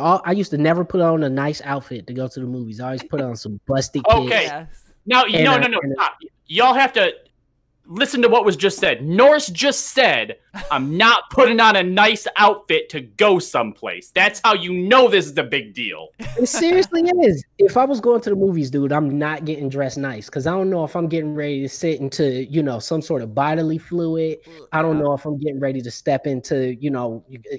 I used to never put on a nice outfit to go to the movies. I always put on some busted Okay. kicks. Yes. Now, no, stop. Y'all have to listen to what was just said. Norris just said, I'm not putting on a nice outfit to go someplace. That's how you know this is a big deal. It seriously is. If I was going to the movies, dude, I'm not getting dressed nice because I don't know if I'm getting ready to sit into, some sort of bodily fluid. I don't know if I'm getting ready to step into,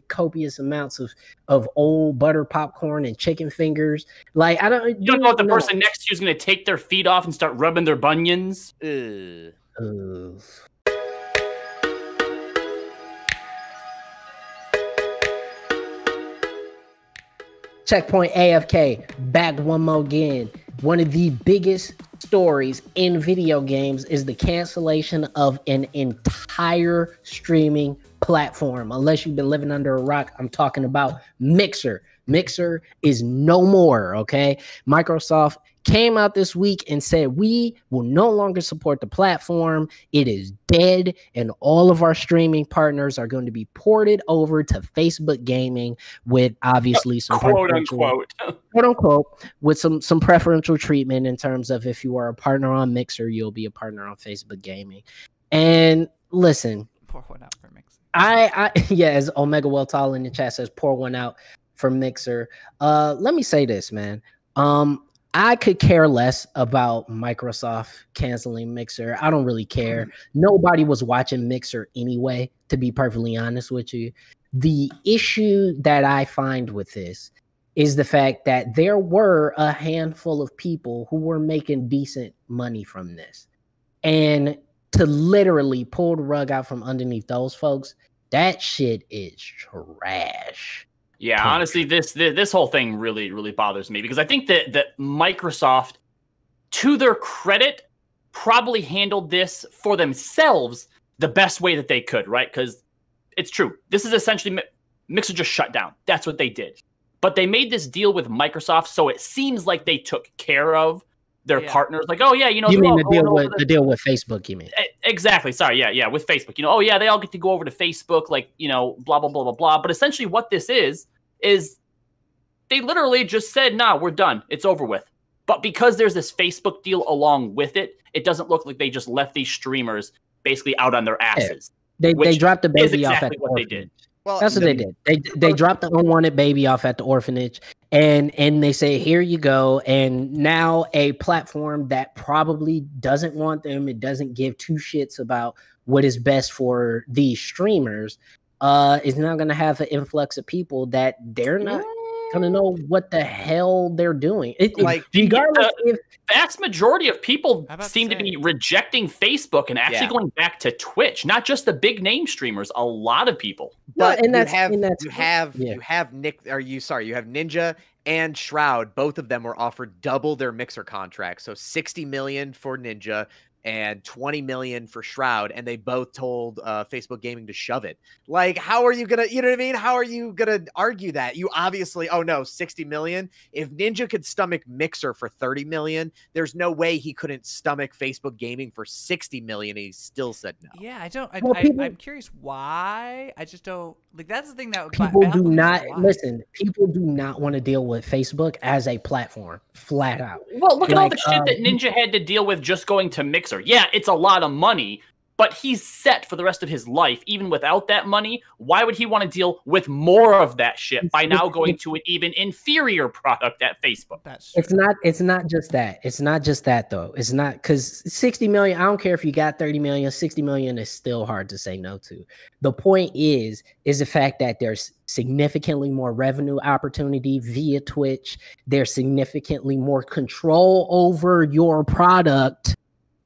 copious amounts of old butter popcorn and chicken fingers. Like, I don't. You don't know if the person next to you is going to take their feet off and start rubbing their bunions. Checkpoint AFK, back one more again. One of the biggest stories in video games is the cancellation of an entire streaming platform. Unless you've been living under a rock, I'm talking about Mixer. Mixer is no more, okay? Microsoft came out this week and said, we will no longer support the platform. It is dead, and all of our streaming partners are going to be ported over to Facebook Gaming with obviously some quote unquote with some preferential treatment in terms of if you are a partner on Mixer, you'll be a partner on Facebook Gaming. And listen, pour one out for Mixer. As Omega Weltall in the chat says, pour one out for Mixer. Let me say this, man. I could care less about Microsoft canceling Mixer. I don't really care. Nobody was watching Mixer anyway, to be perfectly honest with you. The issue that I find with this is the fact that there were a handful of people who were making decent money from this. And to literally pull the rug out from underneath those folks, that shit is trash. Yeah, honestly, this whole thing really, really bothers me because I think that Microsoft, to their credit, probably handled this for themselves the best way that they could, right? Because it's true. This is essentially Mixer just shut down. That's what they did. But they made this deal with Microsoft, so it seems like they took care of their partners. Like, oh yeah, you mean the deal with Facebook? You mean exactly? Sorry, yeah, with Facebook. Oh yeah, they all get to go over to Facebook, like blah blah blah blah blah. But essentially, what this is they literally just said, nah, we're done. It's over with. But because there's this Facebook deal along with it, it doesn't look like they just left these streamers basically out on their asses. They dropped the baby off at the what orphanage. they did. Well, that's what they did. They dropped the unwanted baby off at the orphanage, and they say, here you go. And now a platform that probably doesn't want them, it doesn't give two shits about what is best for these streamers, is now going to have an influx of people that they're not going to know what the hell they're doing. Regardless, the vast majority of people seem to be rejecting Facebook and actually going back to Twitch. Not just the big name streamers, a lot of people. But you have Ninja and Shroud. Both of them were offered double their Mixer contract, so 60 million for Ninja and 20 million for Shroud, and they both told Facebook Gaming to shove it. Like, how are you gonna, you know what I mean? How are you gonna argue that? You obviously, 60 million. If Ninja could stomach Mixer for 30 million, there's no way he couldn't stomach Facebook Gaming for 60 million. And he still said no. Yeah, I don't. I'm curious why. I just don't. Like, that's the thing that people do not listen. People do not want to deal with Facebook as a platform, flat out. Well, look at all the shit that Ninja had to deal with just going to Mixer. Yeah, it's a lot of money, but he's set for the rest of his life. Even without that money, why would he want to deal with more of that shit by now going to an even inferior product at Facebook? It's not just that. It's not just that, though. It's not, because 60 million, I don't care if you got 30 million, 60 million is still hard to say no to. The point is the fact that there's significantly more revenue opportunity via Twitch. There's significantly more control over your product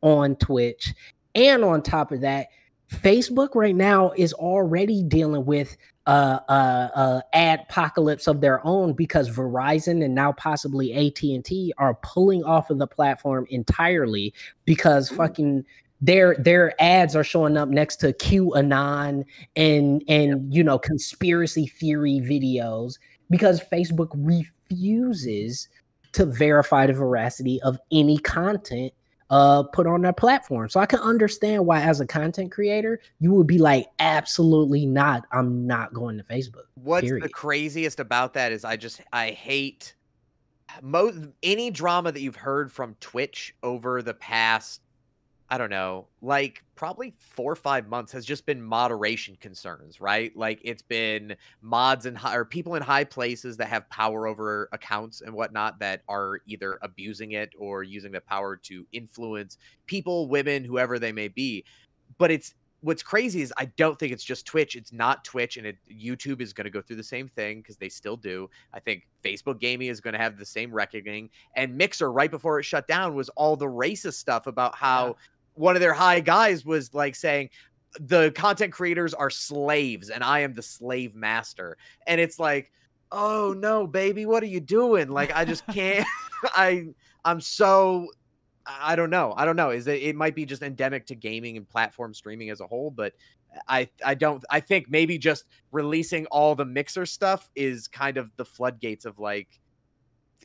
on Twitch. And on top of that, Facebook right now is already dealing with ad apocalypse of their own, because Verizon and now possibly AT&T are pulling off of the platform entirely because fucking their ads are showing up next to QAnon and conspiracy theory videos, because Facebook refuses to verify the veracity of any content put on their platform. So I can understand why, as a content creator, you would be like, absolutely not. I'm not going to Facebook. What's period. the craziest about that is I hate any drama that you've heard from Twitch over the past, I don't know, like probably 4 or 5 months has just been moderation concerns, right? Like it's been mods or people in high places that have power over accounts and whatnot that are either abusing it or using the power to influence people, women, whoever they may be. But what's crazy is I don't think it's just Twitch. It's not Twitch, and YouTube is going to go through the same thing because they still do. I think Facebook Gaming is going to have the same reckoning. And Mixer, right before it shut down, was all the racist stuff about how one of their high guys was like saying the content creators are slaves and I am the slave master. And it's like, oh no, baby, what are you doing? Like, I just can't. I'm so. I don't know. It might be just endemic to gaming and platform streaming as a whole, but I think maybe just releasing all the Mixer stuff is kind of the floodgates of like,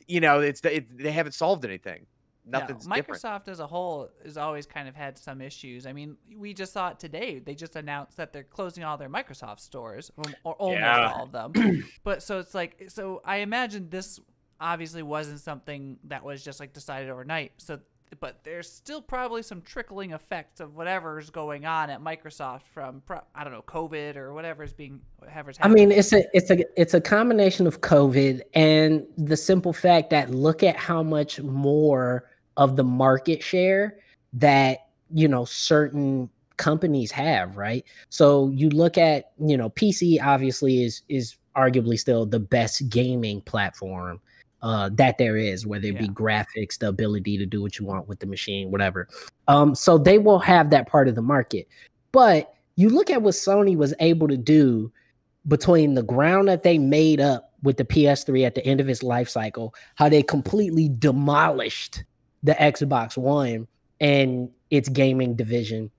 you know, they haven't solved anything. Nothing's different. Microsoft as a whole has always kind of had some issues. I mean, we just saw it today. They just announced that they're closing all their Microsoft stores, or almost all of them. But so it's like, so I imagine this obviously wasn't something that was just like decided overnight. So, but there's still probably some trickling effects of whatever's going on at Microsoft from, I don't know, COVID or whatever's happening. I mean, it's a combination of COVID and the simple fact that look at how much more of the market share that, you know, certain companies have, right? So you look at, you know, PC obviously is arguably still the best gaming platform that there is, whether it be graphics, the ability to do what you want with the machine, whatever. So they will have that part of the market. But you look at what Sony was able to do between the ground that they made up with the PS3 at the end of its life cycle, how they completely demolished the Xbox One and its gaming division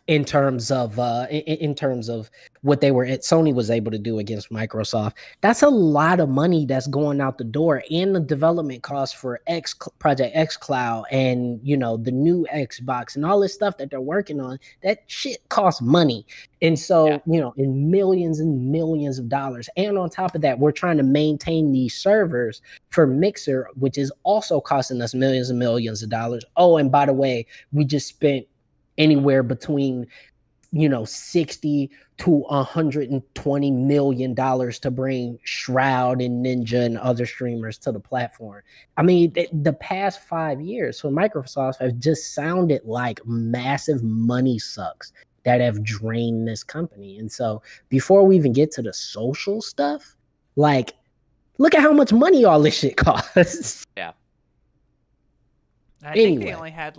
in terms of what Sony was able to do against Microsoft. That's a lot of money that's going out the door, and the development costs for Project X Cloud and, you know, the new Xbox and all this stuff that they're working on. That shit costs money. And so, you know, in millions and millions of dollars. And on top of that, we're trying to maintain these servers for Mixer, which is also costing us millions and millions of dollars. Oh, and by the way, we just spent anywhere between, you know, $60 to $120 million to bring Shroud and Ninja and other streamers to the platform. I mean, the past 5 years for Microsoft have just sounded like massive money sucks that have drained this company. And so before we even get to the social stuff, like, look at how much money all this shit costs. Yeah. I think they only had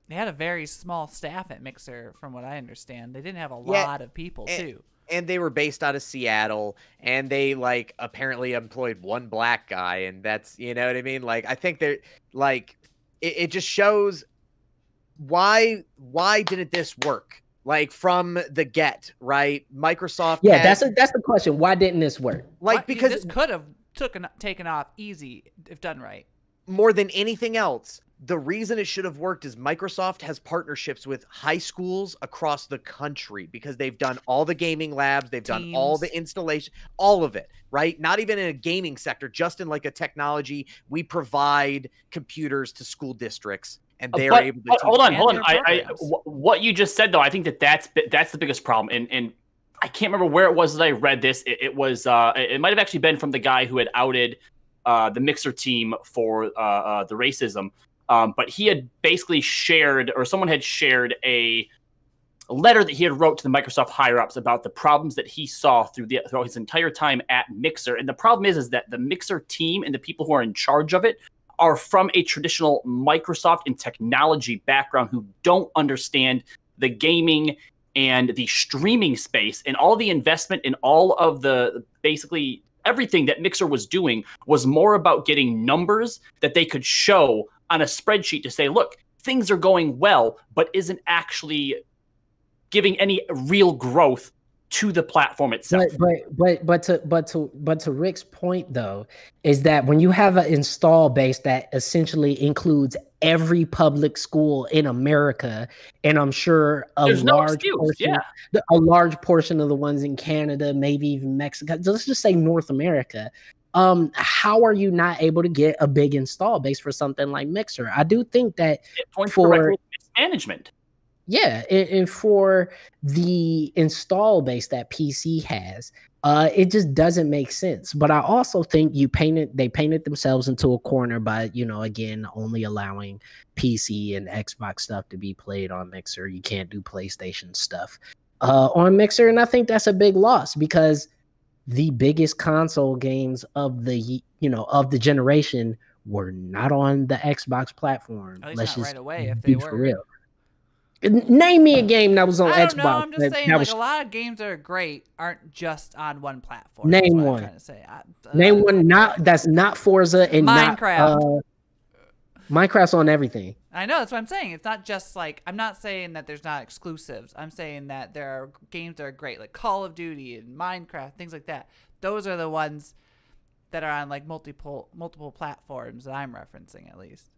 they had a very small staff at Mixer, from what I understand. They didn't have a lot of people, too. And they were based out of Seattle, and they, like, apparently employed one black guy, and that's, you know what I mean? Like, I think they're, like, it just shows why didn't this work? Like, from the get, right? Microsoft. Yeah, that's the question. Why didn't this work? Like, because this could have taken off easy if done right. More than anything else, the reason it should have worked is Microsoft has partnerships with high schools across the country because they've done all the gaming labs, they've done all the installation, all of it, right? Not even in a gaming sector, just in like a technology. We provide computers to school districts, and they're able to. Hold on. What you just said, though, I think that's the biggest problem, and I can't remember where it was that I read this. It was it might have actually been from the guy who had outed the Mixer team for the racism. But he had basically shared, or someone had shared a letter that he had wrote to the Microsoft higher-ups about the problems that he saw throughout his entire time at Mixer. And the problem is that the Mixer team and the people who are in charge of it are from a traditional Microsoft and technology background who don't understand the gaming and the streaming space, and all the investment in all of the basically everything that Mixer was doing was more about getting numbers that they could show on a spreadsheet to say, look, things are going well, but isn't actually giving any real growth to the platform itself. But to Rick's point though, is that when you have an install base that essentially includes every public school in America, and I'm sure a large portion of the ones in Canada, maybe even Mexico, let's just say North America. How are you not able to get a big install base for something like Mixer? I do think that it points for management. Yeah, and for the install base that PC has, it just doesn't make sense. But I also think they painted themselves into a corner by, again, only allowing PC and Xbox stuff to be played on Mixer. You can't do PlayStation stuff on Mixer, and I think that's a big loss because the biggest console games of the generation were not on the Xbox platform. At least let's not just right away if they were. For real. Name me a game that was on Xbox. Know, I'm just saying, a lot of games that are great aren't just on one platform. Name one. I'm trying to say. Name one that's not Forza and Minecraft. Minecraft's on everything. I know, that's what I'm saying. It's not just like, I'm not saying that there's not exclusives. I'm saying that there are games that are great, like Call of Duty and Minecraft, things like that. Those are the ones that are on like multiple platforms that I'm referencing, at least.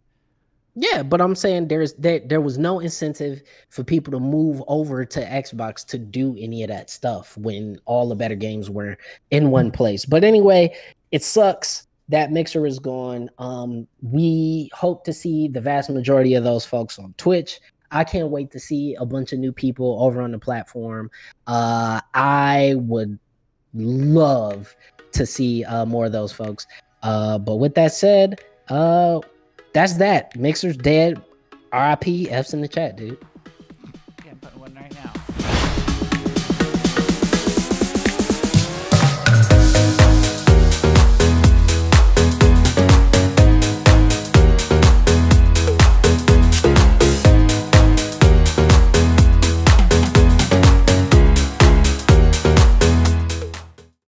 Yeah, but I'm saying there was no incentive for people to move over to Xbox to do any of that stuff when all the better games were in one place. But anyway, it sucks that Mixer is gone. We hope to see the vast majority of those folks on Twitch. I can't wait to see a bunch of new people over on the platform. I would love to see more of those folks. But with that said, that's that. Mixer's dead. RIP. F's in the chat, dude.